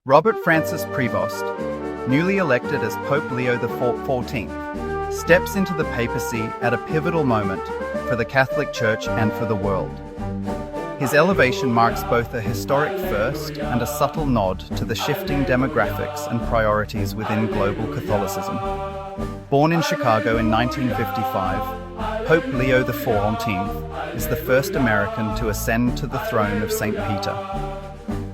Robert Francis Prevost, newly elected as Pope Leo XIV, steps into the papacy at a pivotal moment for the Catholic Church and for the world. His elevation marks both a historic first and a subtle nod to the shifting demographics and priorities within global Catholicism. Born in Chicago in 1955, Pope Leo XIV is the first American to ascend to the throne of St. Peter.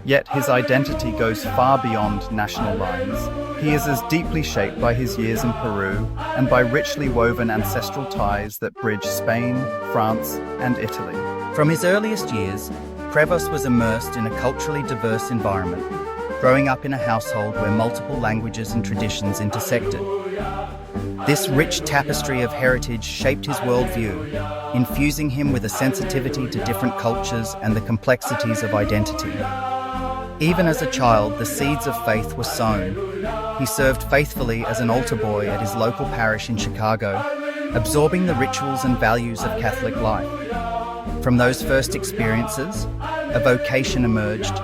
Yet his identity goes far beyond national lines. He is as deeply shaped by his years in Peru and by richly woven ancestral ties that bridge Spain, France, and Italy. From his earliest years, Prevost was immersed in a culturally diverse environment, growing up in a household where multiple languages and traditions intersected. This rich tapestry of heritage shaped his worldview, infusing him with a sensitivity to different cultures and the complexities of identity. Even as a child, the seeds of faith were sown. He served faithfully as an altar boy at his local parish in Chicago, absorbing the rituals and values of Catholic life. From those first experiences, a vocation emerged,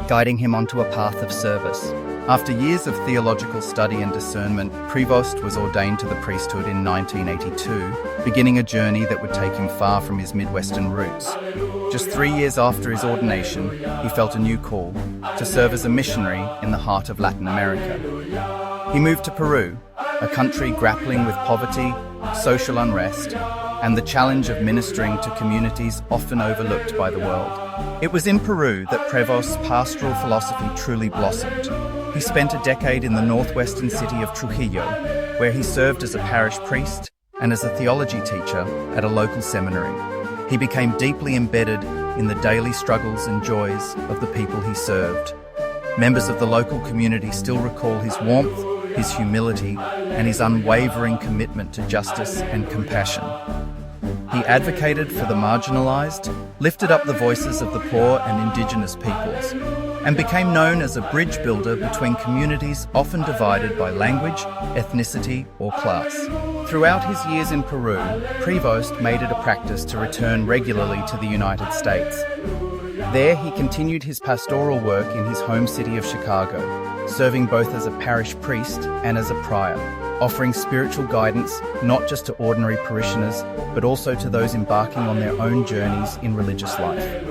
guiding him onto a path of service. After years of theological study and discernment, Prevost was ordained to the priesthood in 1982, beginning a journey that would take him far from his Midwestern roots. Just 3 years after his ordination, he felt a new call to serve as a missionary in the heart of Latin America. He moved to Peru, a country grappling with poverty, social unrest, and the challenge of ministering to communities often overlooked by the world. It was in Peru that Prevost's pastoral philosophy truly blossomed. He spent a decade in the northwestern city of Trujillo, where he served as a parish priest and as a theology teacher at a local seminary. He became deeply embedded in the daily struggles and joys of the people he served. Members of the local community still recall his warmth, his humility, and his unwavering commitment to justice and compassion. He advocated for the marginalized, lifted up the voices of the poor and indigenous peoples, and became known as a bridge builder between communities often divided by language, ethnicity, or class. Throughout his years in Peru, Prevost made it a practice to return regularly to the United States. There he continued his pastoral work in his home city of Chicago, serving both as a parish priest and as a prior, offering spiritual guidance not just to ordinary parishioners, but also to those embarking on their own journeys in religious life.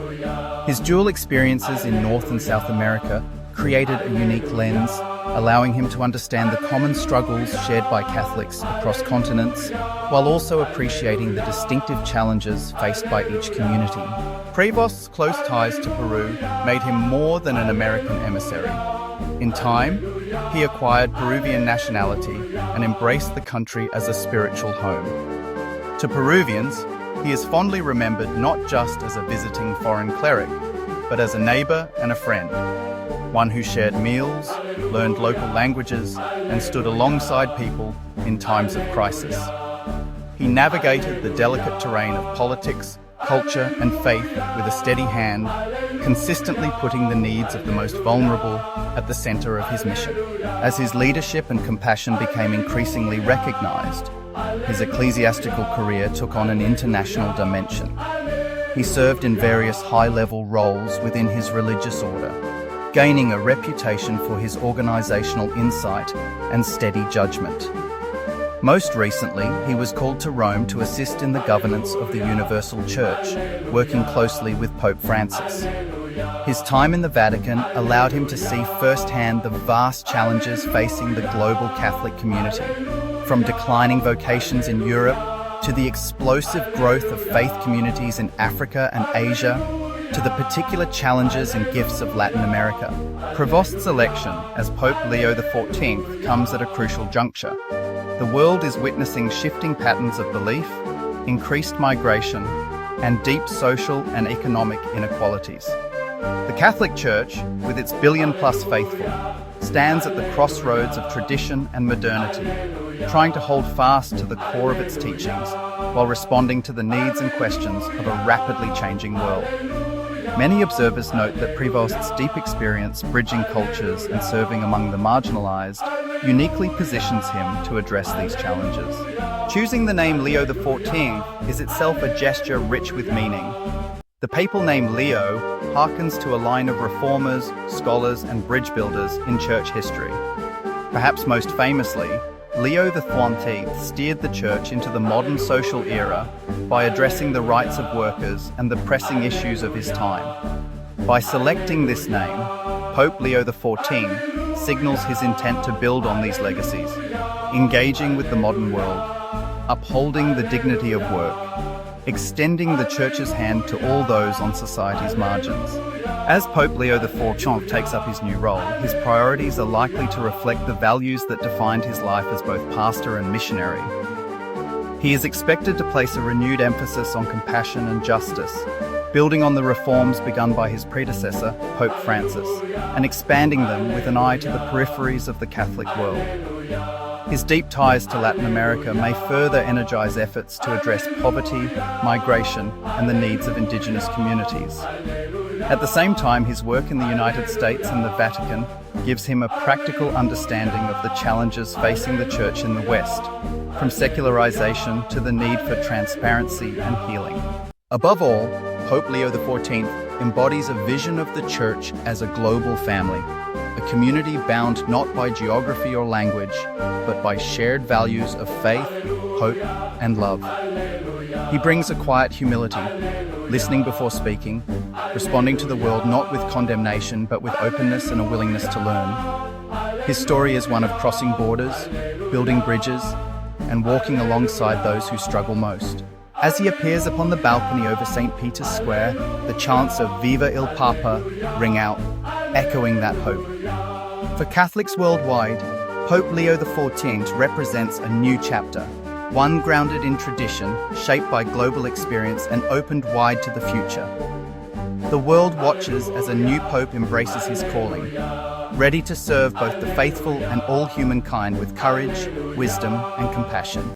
His dual experiences in North and South America created a unique lens, allowing him to understand the common struggles shared by Catholics across continents, while also appreciating the distinctive challenges faced by each community. Prevost's close ties to Peru made him more than an American emissary. In time, he acquired Peruvian nationality and embraced the country as a spiritual home. To Peruvians, he is fondly remembered not just as a visiting foreign cleric, but as a neighbor and a friend, one who shared meals, learned local languages, and stood alongside people in times of crisis. He navigated the delicate terrain of politics, culture, and faith with a steady hand, consistently putting the needs of the most vulnerable at the center of his mission. As his leadership and compassion became increasingly recognized, his ecclesiastical career took on an international dimension. He served in various high-level roles within his religious order, gaining a reputation for his organizational insight and steady judgment. Most recently, he was called to Rome to assist in the governance of the Universal Church, working closely with Pope Francis. His time in the Vatican allowed him to see firsthand the vast challenges facing the global Catholic community, from declining vocations in Europe to the explosive growth of faith communities in Africa and Asia, to the particular challenges and gifts of Latin America. Prevost's election as Pope Leo XIV comes at a crucial juncture. The world is witnessing shifting patterns of belief, increased migration, and deep social and economic inequalities. The Catholic Church, with its billion-plus faithful, stands at the crossroads of tradition and modernity, trying to hold fast to the core of its teachings while responding to the needs and questions of a rapidly changing world. Many observers note that Prevost's deep experience bridging cultures and serving among the marginalized uniquely positions him to address these challenges. Choosing the name Leo XIV is itself a gesture rich with meaning. The papal name Leo harkens to a line of reformers, scholars, and bridge builders in church history. Perhaps most famously, Leo XIV steered the church into the modern social era by addressing the rights of workers and the pressing issues of his time. By selecting this name, Pope Leo XIV signals his intent to build on these legacies, engaging with the modern world, upholding the dignity of work, extending the Church's hand to all those on society's margins. As Pope Leo XIV takes up his new role, his priorities are likely to reflect the values that defined his life as both pastor and missionary. He is expected to place a renewed emphasis on compassion and justice, building on the reforms begun by his predecessor, Pope Francis, and expanding them with an eye to the peripheries of the Catholic world. His deep ties to Latin America may further energize efforts to address poverty, migration, and the needs of indigenous communities. At the same time, his work in the United States and the Vatican gives him a practical understanding of the challenges facing the Church in the West, from secularization to the need for transparency and healing. Above all, Pope Leo XIV embodies a vision of the Church as a global family, a community bound not by geography or language, but by shared values of faith, hope, and love. He brings a quiet humility, listening before speaking, responding to the world not with condemnation, but with openness and a willingness to learn. His story is one of crossing borders, building bridges, and walking alongside those who struggle most. As he appears upon the balcony over St. Peter's Square, the chants of Viva il Papa ring out, echoing that hope. For Catholics worldwide, Pope Leo XIV represents a new chapter, one grounded in tradition, shaped by global experience and opened wide to the future. The world watches as a new pope embraces his calling, ready to serve both the faithful and all humankind with courage, wisdom, and compassion.